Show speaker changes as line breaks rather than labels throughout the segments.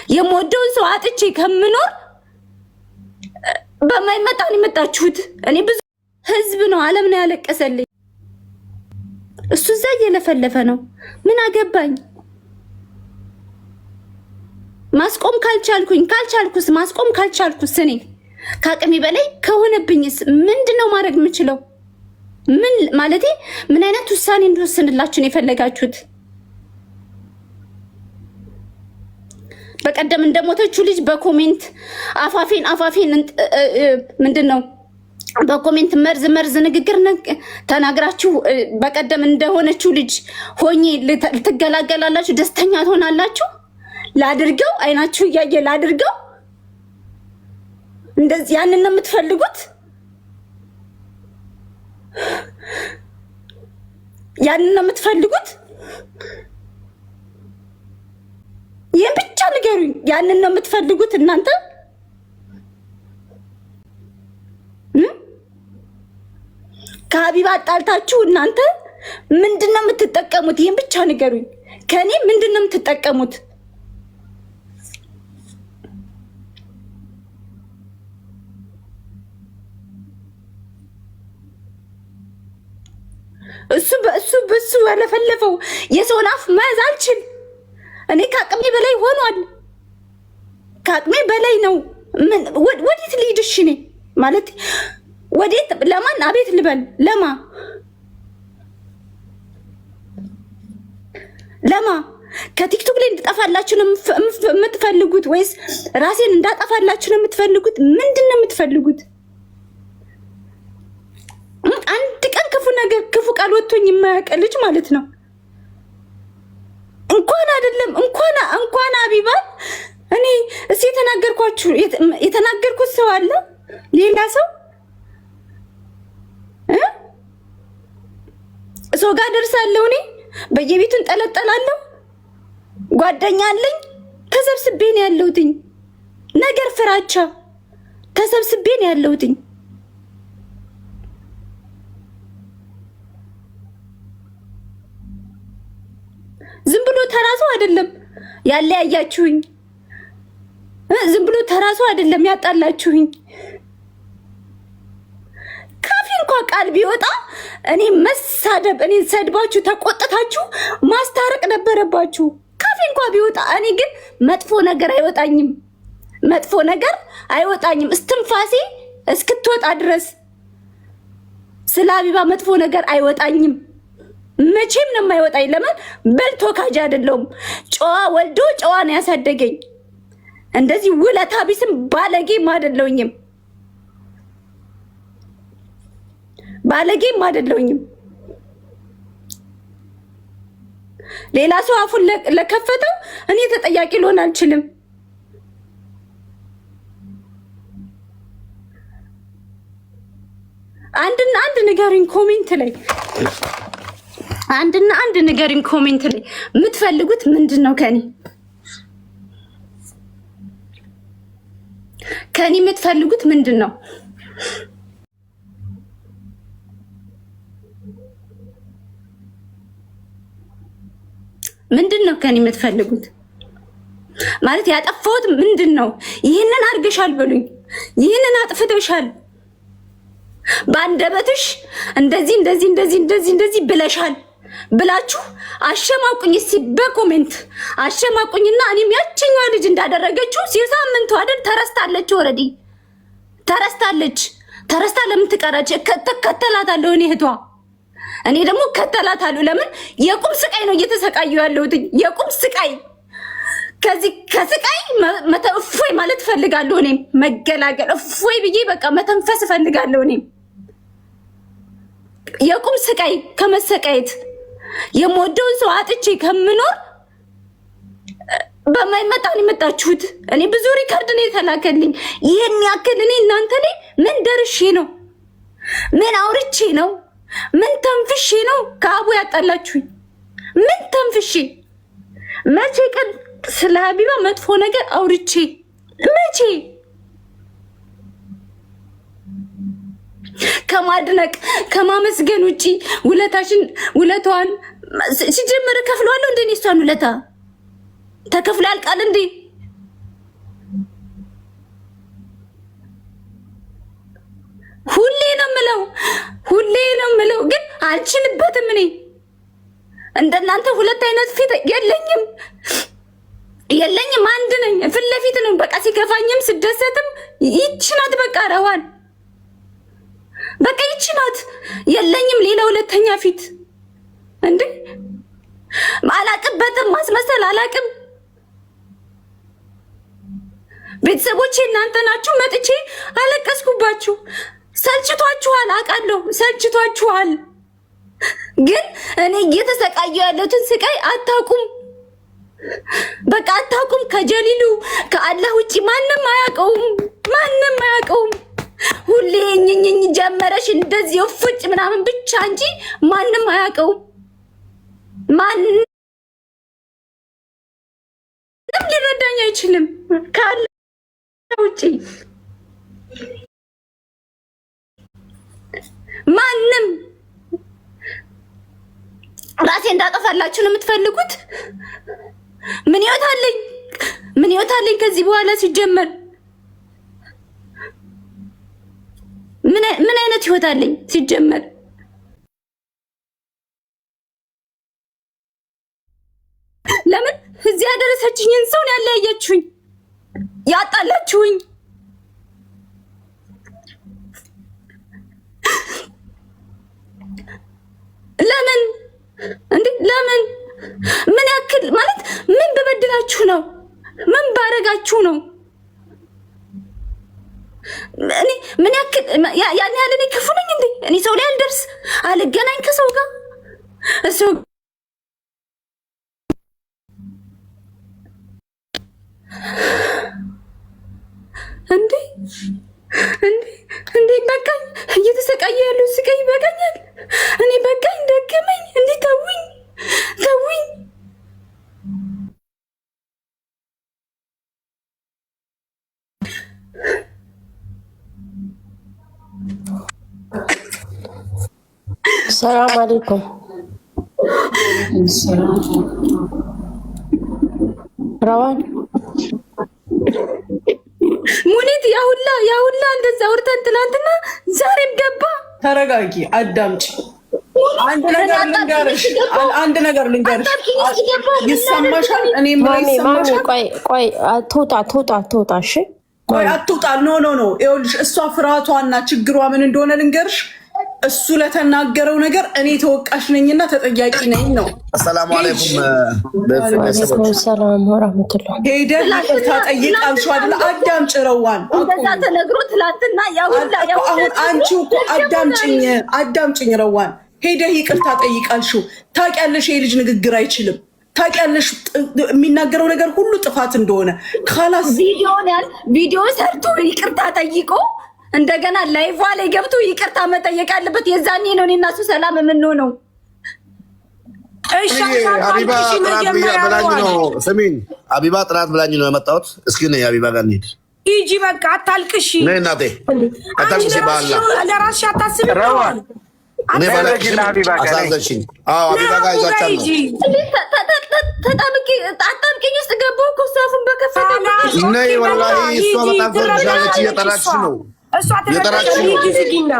የምወደውን ሰው አጥቼ ከምኖር በማይመጣን የመጣችሁት እኔ ብዙ ህዝብ ነው ዓለም ነው ያለቀሰልኝ። እሱ እዛ እየለፈለፈ ነው። ምን አገባኝ? ማስቆም ካልቻልኩስ ማስቆም ካልቻልኩስ እኔ ከአቅሜ በላይ ከሆነብኝስ ምንድነው ማድረግ የምችለው? ምን ማለቴ ምን አይነት ውሳኔ እንድወስንላችሁ ነው የፈለጋችሁት? በቀደም እንደሞተችው ልጅ በኮሜንት አፋፌን ምንድነው በኮሜንት መርዝ ንግግር ተናግራችሁ በቀደም እንደሆነችው ልጅ ሆኜ ልትገላገላላችሁ፣ ደስተኛ ትሆናላችሁ። ላድርገው አይናችሁ እያየ ላድርገው። እንደዚህ ያንን ነው የምትፈልጉት? ያንን ነው የምትፈልጉት? ይሄን ብቻ ንገሩኝ። ያንን ነው የምትፈልጉት እናንተ? ከሀቢባ አጣልታችሁ እናንተ ምንድነው የምትጠቀሙት? ይሄን ብቻ ንገሩኝ። ከኔ ምንድነው የምትጠቀሙት? እሱ ወለፈለፈው የሰውን አፍ መያዝ አልችል። እኔ ከአቅሜ በላይ ሆኗል። ከአቅሜ በላይ ነው። ምን ወዴት ልሂድሽ? እኔ ማለት ወዴት? ለማን አቤት ልበል? ለማ ከቲክቶክ ላይ እንድጠፋላችሁ ነው የምትፈልጉት ወይስ ራሴን እንዳጠፋላችሁ ነው የምትፈልጉት? ምንድን ነው የምትፈልጉት? አንድ ቀን ክፉ ቃል ወጥቶኝ የማያውቅ ልጅ ማለት ነው። እንኳን አይደለም እንኳን ሀቢባ እኔ እሺ የተናገርኩት ሰው አለ ሌላ ሰው ጋር ደርሳለሁ። እኔ በየቤቱ እንጠለጠላለሁ። ጓደኛ አለኝ። ተሰብስቤ ነው ያለሁትኝ። ነገር ፍራቻ ተሰብስቤ ነው ያለሁትኝ። ዝም ብሎ ተራሱ አይደለም ያለያያችሁኝ። ዝም ብሎ ተራሱ አይደለም ያጣላችሁኝ። ካፌ እንኳን ቃል ቢወጣ እኔ መሳደብ እኔ ሰድባችሁ ተቆጥታችሁ ማስታረቅ ነበረባችሁ። ካፌ እንኳን ቢወጣ እኔ ግን መጥፎ ነገር አይወጣኝም። እስትንፋሴ እስክትወጣ ድረስ ስለ ሀቢባ መጥፎ ነገር አይወጣኝም። መቼም ነው የማይወጣኝ። ለምን በልቶ ካጅ አይደለሁም። ጨዋ ወልዶ ጨዋ ነው ያሳደገኝ። እንደዚህ ውለታ ቢስም ባለጌም አይደለሁኝም። ሌላ ሰው አፉን ለከፈተው እኔ ተጠያቂ ልሆን አልችልም። አንድና አንድ ንገሩኝ ኮሜንት ላይ የምትፈልጉት ምንድን ነው? ከኔ የምትፈልጉት ምንድን ነው? ከኔ የምትፈልጉት ማለት ያጠፋሁት ምንድን ነው? ይህንን አድርገሻል በሉኝ። ይህንን አጥፍተሻል በአንደበትሽ እንደዚህ ብለሻል ብላችሁ አሸማቁኝ። እስቲ በኮሜንት አሸማቁኝና እኔም ያችኛዋ ልጅ እንዳደረገችው ሲሳምንቱ አይደል ተረስታለች። ኦሬዲ ተረስታ ለምን ትቀራች? ከተላታለሁ እኔ ደግሞ ከተላታለሁ። ለምን የቁም ስቃይ ነው እየተሰቃየሁ ያለሁት። የቁም ስቃይ ከስቃይ እፎይ ማለት እፈልጋለሁ። እኔም መገላገል እፎይ ብዬ በቃ መተንፈስ እፈልጋለሁ። እኔም የቁም ስቃይ ከመሰቃየት የምወደውን ሰው አጥቼ ከምኖር በማይመጣን የመጣችሁት። እኔ ብዙ ሪከርድ ነው የተላከልኝ። ይሄን ያክል እኔ እናንተ ላይ ምን ደርሼ ነው? ምን አውርቼ ነው? ምን ተንፍሼ ነው ከአቡ ያጣላችሁኝ? ምን ተንፍሼ? መቼ ቀን ስለ ሀቢባ መጥፎ ነገር አውርቼ? መቼ? ከማድነቅ ከማመስገን ውጪ ውለቷን ሲጀመር ከፍሏለሁ። እንደኔ እሷን ውለታ ተከፍሎ ያልቃል እንዴ? ምለው ግን አልችልበትም። እኔ እንደናንተ ሁለት አይነት ፊት የለኝም። አንድ ነኝ። ፊት ለፊት ነው። በቃ ሲከፋኝም ስደሰትም ይቺ ናት። በቃ ረዋን በቃ ይቺ ናት። የለኝም ሌላ ሁለተኛ ፊት። እንዴ አላቅበትም። ማስመሰል አላቅም። ቤተሰቦቼ እናንተ ናችሁ። መጥቼ አለቀስኩባችሁ። ሰልችቷችኋል፣ አውቃለሁ ሰልችቷችኋል። ግን እኔ እየተሰቃየሁ ያለሁትን ስቃይ አታውቁም። በቃ አታውቁም። ከጀሊሉ ከአላህ ውጪ ማንም አያውቀውም። ማንም አያውቀውም። ሁሌ እኝኝኝ ጀመረሽ እንደዚህ ፍጭ ምናምን ብቻ እንጂ ማንም አያውቀውም። ማንም ሊረዳኝ አይችልም ከአላህ ውጪ ማንም። ራሴ እንዳጠፋላችሁ ነው የምትፈልጉት? ምን ህይወት አለኝ? ምን ህይወት አለኝ ከዚህ በኋላ? ሲጀመር ምን አይነት ህይወት አለኝ ሲጀመር? ለምን እዚህ ያደረሰችኝን ሰውን ያለያያችሁኝ፣ ያጣላችሁኝ? ለምን እንዴ? ለምን? ምን ያክል ማለት ምን በበድላችሁ ነው? ምን ባረጋችሁ ነው? እኔ ምን ያክል ያን ያህል እኔ ክፉ ነኝ እንዴ? እኔ ሰው ላይ አልደርስ፣ አልገናኝ ከሰው ጋር እሱ እንዴ እንዴ በቃኝ። እየተሰቃየ ያለው ስቃይ ይበቃኛል። እኔ በቃኝ፣ ደከመኝ። እንዴ ተውኝ።
ሰላም አለይኩም። ረዋን
ሙኒት ያሁላ እንደዛ አውርተን ትናንትና ዛሬም ገባ።
ተረጋጊ፣ አዳምጪ። አንድ ነገር ልንገርሽ። ይሰማሻል? እኔም ይሰማሻል።
ቆይ ትውጣ። እሺ
ቆይ አትውጣ። ኖ ይኸውልሽ፣ እሷ ፍርሃቷና ችግሯ ምን እንደሆነ ልንገርሽ። እሱ ለተናገረው ነገር እኔ ተወቃሽ ነኝና ተጠያቂ ነኝ ነው።
አሰላሙ አለይኩም።
ሰላም ወራህመቱላህ።
ሄደህ ይቅርታ ጠይቃልሽው አይደል? አዳምጪ ረዋን።
እንደዛ ተነግሮ ትላንትና
አሁን አንቺ እኮ አዳምጪኝ ረዋን። ሄደህ ይቅርታ ጠይቃልሽው። ታውቂያለሽ የልጅ ንግግር አይችልም። ታውቂያለሽ የሚናገረው ነገር ሁሉ ጥፋት እንደሆነ። ካላስ
ቪዲዮ ሰርቶ ይቅርታ ጠይቆ እንደገና ላይቭ ላይ ገብቶ ይቅርታ መጠየቅ ያለበት የዛኔ ነው። እኔና እሱ ሰላም የምንሆነው።
ሀቢባ ጥራት ብላኝ ነው። ስሚኝ፣ ሀቢባ ጥራት ብላኝ ነው የመጣሁት። እስኪ ነይ ሀቢባ ጋር እንሂድ።
ሂጂ በቃ አታልቅሺ።
ነይ እናቴ አታልቅሺ። ባላ
ለራስሽ አታስቢ። ረዋን
እኔ ባላሽኝ አሳዘንሽኝ። አዎ ሀቢባ ጋር ይዛቻለሁ።
አጣብቂኝ ውስጥ ገባሁ እኮ እሱ አፉን በከፈተ
ነይ። ወላሂ እሷ በጣም ትወድሻለች። እየጠራችሽ ነው።
እሷ ተከታተል። ሂጂ ዝጊና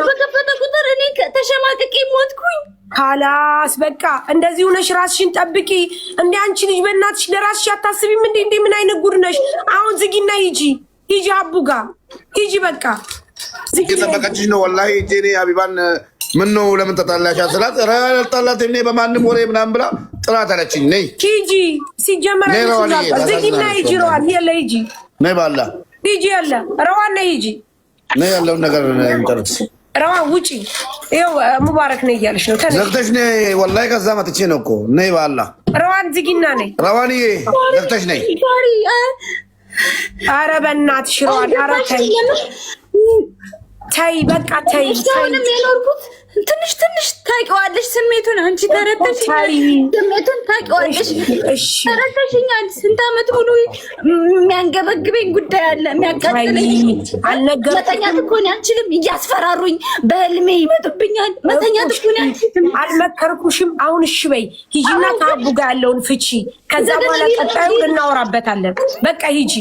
በከፈተ ቁጥር እኔ ተሸማቅቄ ሞትኩኝ።
ካላስ በቃ እንደዚህ ሆነሽ ራስሽን ጠብቂ። እንደ አንቺ ልጅ በእናትሽ ለራስሽ አታስቢም እንዴ? እንዴ ምን አይነት ጉድ ነሽ? አሁን ዝጊና ሂጂ አቡ ጋር ሂጂ። በቃ
ዝጊ። ጠበቀችሽ ነው ወላሂ። እኔ ሀቢባን ምን ነው ለምን ተጣላሻት ስላት ኧረ አልጣላትም እኔ በማንም ወሬ ምናምን ብላ ጥራት አለችኝ። ነይ
ሂጂ። ሲጀመር ዝጊና ሂጂ። ረዋን የለ ሂጂ።
ነይ ባላ
ሂጂ ያለ ረዋን ነይ ሂጂ።
ነይ ያለውን ነገር እንጨርስ።
ረዋን ውጪ። ይኸው ሙባረክ ነይ እያለሽ ነው።
ዘግተሽ ነይ። ወላሂ ከዛ መጥቼ ነው እኮ። ነይ ባላ
ረዋን ዝጊና ነይ።
ረዋንዬ ዘግተሽ ነይ።
ኧረ በእናትሽ ረዋን፣ ኧረ ተይ በቃ ተይ።
የኖርኩት ትንሽ ታውቂዋለሽ ስሜቱን። አንቺ ተረተሽኛል፣ ስሜቱን ታውቂዋለሽ፣ ተረተሽኛል። ስንት ዓመት ሙሉ የሚያንገበግበኝ ጉዳይ አለ፣ የሚያቃጥለኝ። መተኛት እኮ እኔ አልችልም፣ እያስፈራሩኝ በህልሜ ይመጡብኛል። መተኛት እኮ እኔ አልችልም።
አልመከርኩሽም? አሁን እሺ በይ ሂጂና ከአቡ ጋር ያለውን ፍቺ፣ ከዛ በኋላ ቀጣዩ እናወራበታለን። በቃ ሂጂ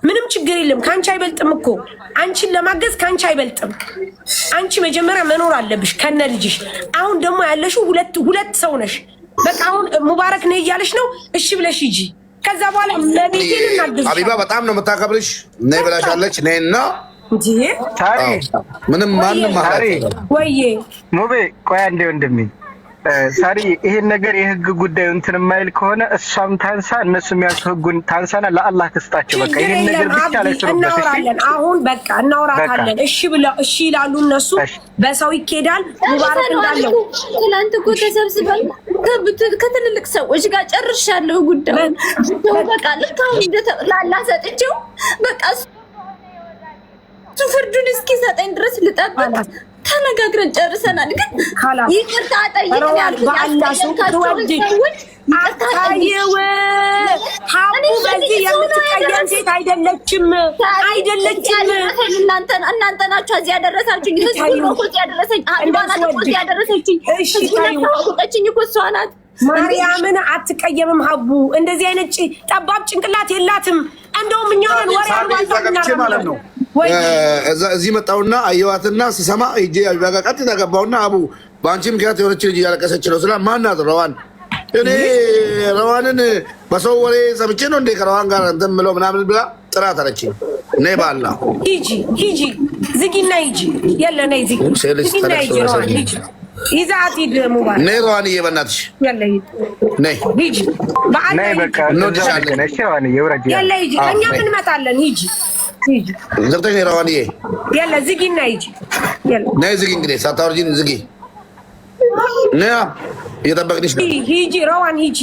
ምንም ችግር የለም። ካንቺ አይበልጥም እኮ አንቺን ለማገዝ ካንቺ አይበልጥም። አንቺ መጀመሪያ መኖር አለብሽ ከነ ልጅሽ። አሁን ደግሞ ያለሽው ሁለት ሰው ነሽ። በቃ አሁን ሙባረክ ነይ እያለሽ ነው። እሺ ብለሽ ሂጂ። ከዛ በኋላ ለቤቴን እናገዝ።
ሀቢባ በጣም ነው የምታከብርሽ። ነይ ብላሻለች። ነይና
እንጂ
ታሪ
ምንም ማንም ማለት
ወይዬ
ሙቤ ቆይ አንዴ ወንድሜ ሳሪ ይሄን ነገር የህግ ጉዳይ እንትን የማይል ከሆነ እሷም ታንሳ እነሱም ያልኩ ህጉን ታንሳና ለአላህ ተስጣቸው። በቃ ይሄን ነገር ብቻ ላይ
እናወራለን። አሁን በቃ እናወራታለን። እሺ ይላሉ እነሱ። በሰው ይኬዳል። ሙባረክ እንዳለው
ትናንት እኮ ተሰብስበን ከትልልቅ ሰዎች ጋር ጨርሻለሁ ጉዳዩን። በቃ ልክ አሁን ለአላህ ሰጥቼው በቃ ፍርዱን እስኪሰጠኝ ድረስ ልጠብቅ። ተነጋግረን ጨርሰናል። ግን ይቅርታ ጠይቀን ያልኩት
አታየው ሀቡ በዚህ የምትቀየም ሴት አይደለችም።
እናንተ ናችሁ እዚህ ያደረሳችሁኝ። ህዝቡ ነው እኮ እዚህ ያደረሰኝ። አባናት እኮ እዚህ ያደረሰችኝ። ህዝቡን እኮ እሷ ናት።
ማርያምን አትቀየምም። ሀቡ እንደዚህ አይነት ጠባብ ጭንቅላት የላትም። እንደውም እኛን ወሬ
ማለት ነው። እዚህ መጣውና አየዋትና ስሰማ ሂጄ ሀቢባ ጋር ቀጥታ ገባውና አቡ በአንቺ ምክንያት የሆነች ልጅ እያለቀሰች ነው ስላ ማናት? ረዋን። እኔ ረዋንን በሰው ወሬ ሰምቼ ነው እንዴ ከረዋን ጋር እንትን የምለው ምናምን ብላ ጥራት አለችኝ። ነይ ባላ
ሂጂ ዝጊና ሂጂ። የለ ነይ ዝጊና ሂጂ። ረዋን ሂጂ ይዛት ሂድ። ሙባረክ
ነይ ረዋንዬ በእናትሽ
የለ ሂድ
ነይ
ሂጂ። በአንዴ
በቃ እንወድሻለን። እሺ ረዋን ይውረድ።
የለ ሂጂ። እኛም እንመጣለን። ሂጂ
ዘብተሽ ነይ ረዋንዬ።
የለ ዝጊና ሂጂ። የለ
ነይ ዝጊ። እንግዲህ ሳታወርጂን ዝጊ። ነይ እየጠበቅንሽ ነው።
ሂጂ ረዋን ሂጂ።